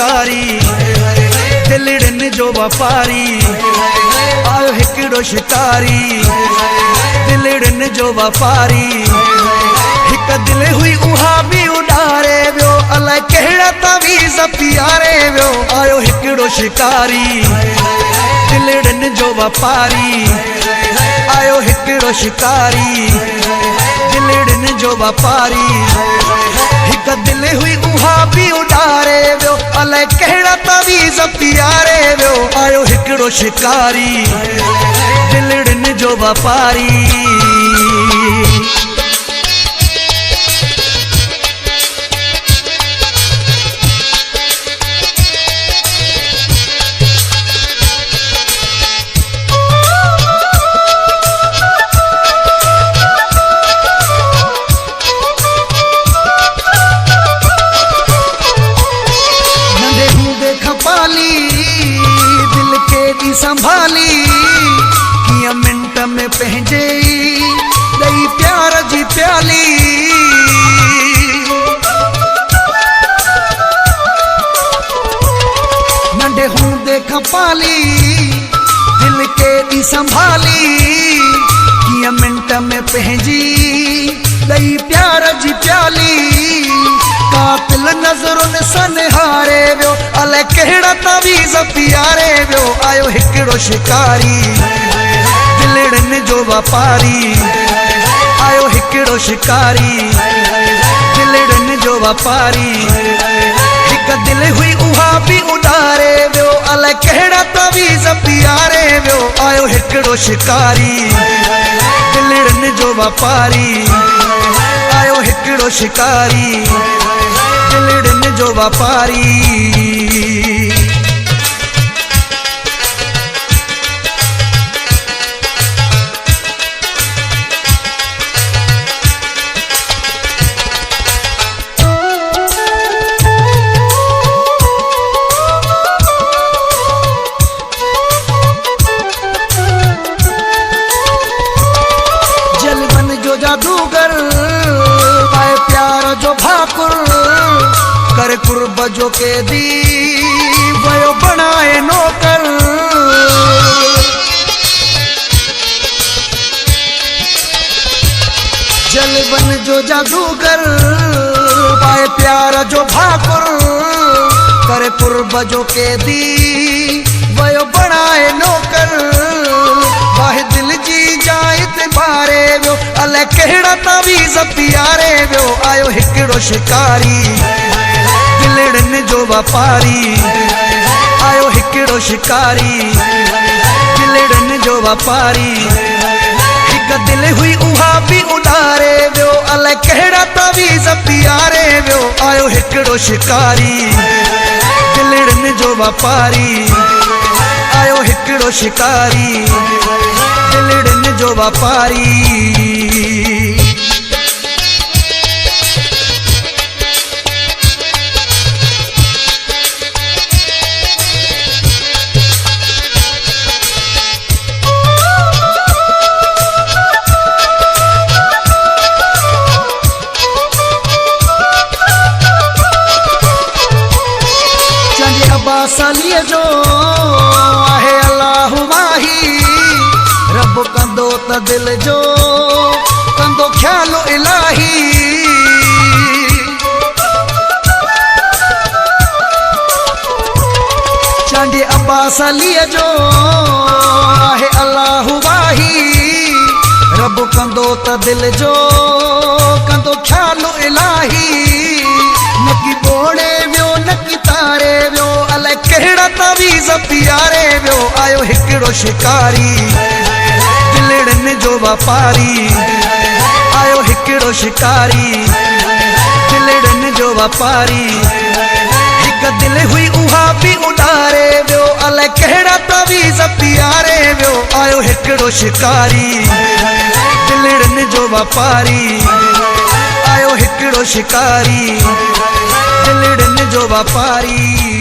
शिकारी दिलड़न जो वापारी आयो हिकड़ो शिकारी दिलड़न जो वापारी हिक दिल हुई उहा भी उडारे वियो अलाए कहिड़ा तावीज़ पियारे वियो आयो हिकड़ो शिकारी दिलड़न जो वापारी आयो हिकड़ो शिकारी दिलड़न जो वापारी हिक दिल हुई उहा भी उडारे वियो अलाए कहिड़ा तावीज़ पियारे वियो आयो हिकड़ो शिकारी दिलड़न जो वापारी। दिल के दी संभाली किया मिंट में पहुंचे दई प्यार जी प्याली नंढे हूं देख पाली दिल के दी संभाली किया मिंट में पहुंची दई प्यार जी प्याली कातिल नज़रुन सन हारे वियो अलाए कहिड़ा तावीज़ पियारे वियो आयो हिकड़ो शिकारी दिलड़न जो वापारी आयो हिकड़ो शिकारी दिलड़न जो वापारी हिक दिल हुई उहा भी उडारे वियो अलाए कहिड़ा तावीज़ पियारे वियो आयो हिकड़ो शिकारी दिलड़न जो वापारी आयो हिकड़ो शिकारी दिलड़न जो वापारी। जलवन जो जादूगर पाए प्यार जो भाकुर कर कुर्ब जो के दी वयो बनाए नौकर जलवन जो जादूगर पाए प्यार जो भाकुर कर कुर्ब जो के दी वयो बनाए नौकर वाह दिल जी जायत बारे वियो अलाए कहिड़ा तावीज़ पियारे वियो आयो हिकड़ो शिकारी दिलड़न जो वापारी आयो हिकड़ो शिकारी दिलड़न जो वापारी हिक दिल हुई उहा भी उडारे वियो अलाए कहिड़ा तावीज़ पियारे वियो आयो हिकड़ो शिकारी दिलड़न जो वापारी आयो हिकड़ो शिकारी दिलड़न जो वापारी। सालिय जो आहे अल्लाह वाही रब कंदो त दिल जो कंदो ख्याल इलाही चांदी अब्बास अलीअ जो आहे अल्लाह वाही रब कंदो त दिल जो कंदो ख्याल इलाही नकी बोड़े वियो नकी तारे वियो अलाए कहिड़ा तावीज़ पियारे वियो आयो हिकड़ो शिकारी दिलड़न जो वापारी आयो हिकड़ो शिकारी दिलड़न जो वापारी हिक दिल हुई उहा भी उडारे वियो अलाए कहिड़ा तावीज़ पियारे वियो आयो हिकड़ो शिकारी दिलड़न जो वापारी आयो हिकड़ो शिकारी दिलड़न जो वापारी।